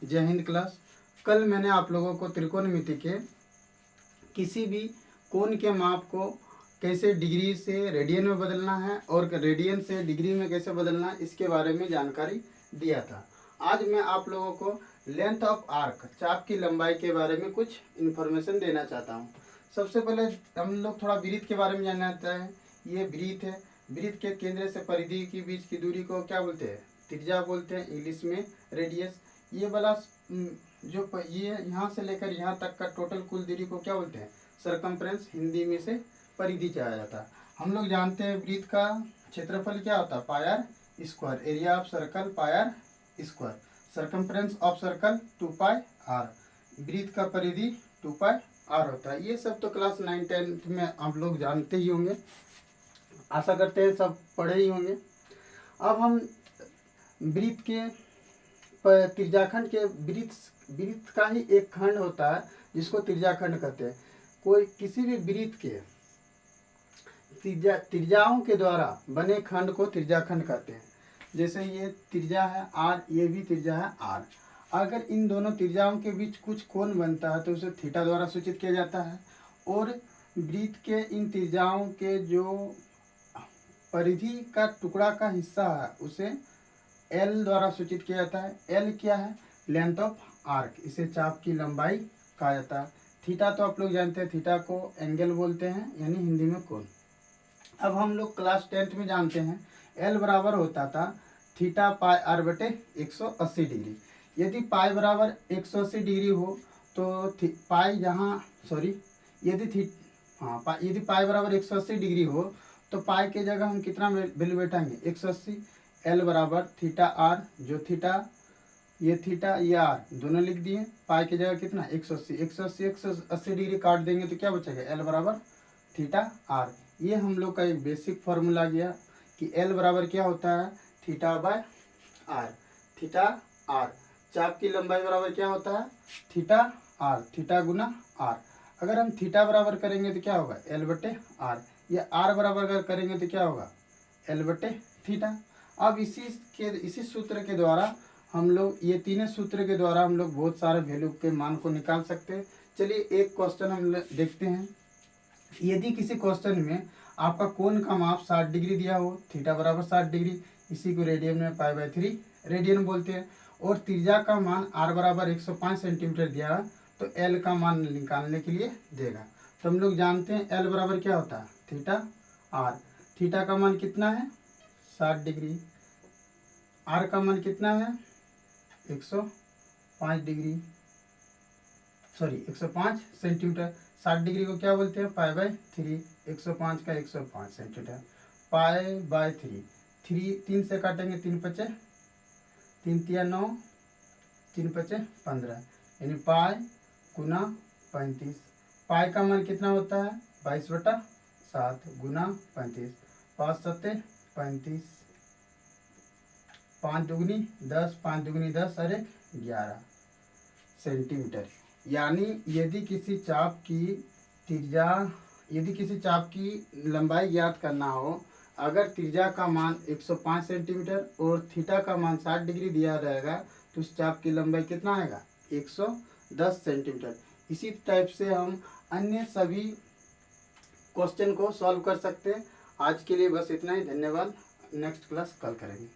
जय हिंद क्लास। कल मैंने आप लोगों को त्रिकोणमिति के किसी भी कोण के माप को कैसे डिग्री से रेडियन में बदलना है और रेडियन से डिग्री में कैसे बदलना है इसके बारे में जानकारी दिया था। आज मैं आप लोगों को लेंथ ऑफ आर्क, चाप की लंबाई के बारे में कुछ इन्फॉर्मेशन देना चाहता हूँ। सबसे पहले हम लोग थोड़ा वृत्त के बारे में जानना चाहते हैं। ये वृत्त है। वृत्त के केंद्र से परिधि के बीच की दूरी को क्या बोलते हैं? त्रिज्या बोलते हैं, इंग्लिश में रेडियस। ये वाला जो ये यहाँ से लेकर यहाँ तक का टोटल कुल दूरी को क्या बोलते हैं? सरकमफ्रेंस, हिंदी में से परिधि कहा जाता है। हम लोग जानते हैं वृत्त का क्षेत्रफल क्या होता है? Pi r square. Area of circle pi r square. Circumference of circle 2 pi r. वृत्त का परिधि 2 पाई आर होता है। ये सब तो क्लास 9-10 में आप लोग जानते ही होंगे, आशा करते हैं सब पढ़े ही होंगे। अब हम वृत्त के त्रिज्याखंड के वृत्त का ही एक खंड होता है जिसको त्रिज्याखंड कहते हैं। कोई किसी भी वृत्त के त्रिज्याओं के द्वारा बने खंड को त्रिज्याखंड कहते हैं। जैसे ये त्रिज्या है आर, ये भी त्रिज्या है आर। अगर इन दोनों त्रिज्याओं के बीच कुछ कोण बनता है तो उसे थीटा द्वारा सूचित किया जाता है। और वृत्त के इन त्रिज्याओं के जो परिधि का टुकड़ा का हिस्सा है उसे एल द्वारा सूचित किया जाता है। एल क्या है? Length of arc. इसे चाप की लंबाई कहा जाता है। थीटा तो आप लोग जानते हैं, थीटा को एंगल बोलते हैं, यानी हिंदी में कोण। अब हम लोग क्लास 10th में जानते हैं एल बराबर होता था थीटा पाई आर बटे 180 डिग्री। यदि पाई बराबर 180 डिग्री हो तो पाई जहाँ यदि पाई बराबर 180 डिग्री हो तो पाई के जगह हम कितना वैल्यू बैठाएंगे? 180। एल बराबर थीटा आर, जो थीटा ये आर दोनों लिख दिए। पाई की जगह कितना? 180। 180 डिग्री काट देंगे तो क्या बचेगा? एल बराबर थीटा आर। ये हम लोग का एक बेसिक फार्मूला गया कि एल बराबर क्या होता है? Theta by R. Theta R. चाप की लंबाई बराबर क्या होता है? Theta R. थीटा गुना आर। अगर हम थीटा बराबर करेंगे तो क्या होगा? एल बटे आर। या आर बराबर अगर करेंगे तो क्या होगा? एल बटे थीटा। अब इसी सूत्र के द्वारा हम लोग, ये तीनों सूत्र के द्वारा हम लोग बहुत सारे वैल्यू के मान को निकाल सकते हैं। चलिए एक क्वेश्चन हम देखते हैं। यदि किसी क्वेश्चन में आपका कोण का माप 60 डिग्री दिया हो, थीटा बराबर 60 डिग्री, इसी को रेडियन में पाई/3 रेडियन बोलते हैं, और त्रिज्या का मान आर बराबर 105 सेंटीमीटर दिया है तो एल का मान निकालने के लिए देगा। तो हम लोग जानते हैं एल बराबर क्या होता है? Theta R. थीटा का मान कितना है? 60 डिग्री। आर का मान कितना है? 105 डिग्री, सॉरी 105 सेंटीमीटर। 60 डिग्री को क्या बोलते हैं? पाई/3। 105 का 105 सेंटीमीटर। पाई/3, 3 से काटेंगे 3 पचे 3 तिया 9, 3 पचे 15, यानी पाई गुना 35। पाई का मान कितना होता है? 22/7 गुना 35। 5 सत्ते 35, 5 दुगनी 10, 5 दुगनी 10 और 1 11 सेंटीमीटर। यानी यदि किसी चाप की लंबाई ज्ञात करना हो, अगर त्रिज्या का मान 105 सेंटीमीटर और थीटा का मान 60 डिग्री दिया रहेगा तो उस चाप की लंबाई कितना आएगा? 110 सेंटीमीटर। इसी टाइप से हम अन्य सभी क्वेश्चन को सॉल्व कर सकते हैं। आज के लिए बस इतना ही। धन्यवाद। नेक्स्ट क्लास कल करेंगे।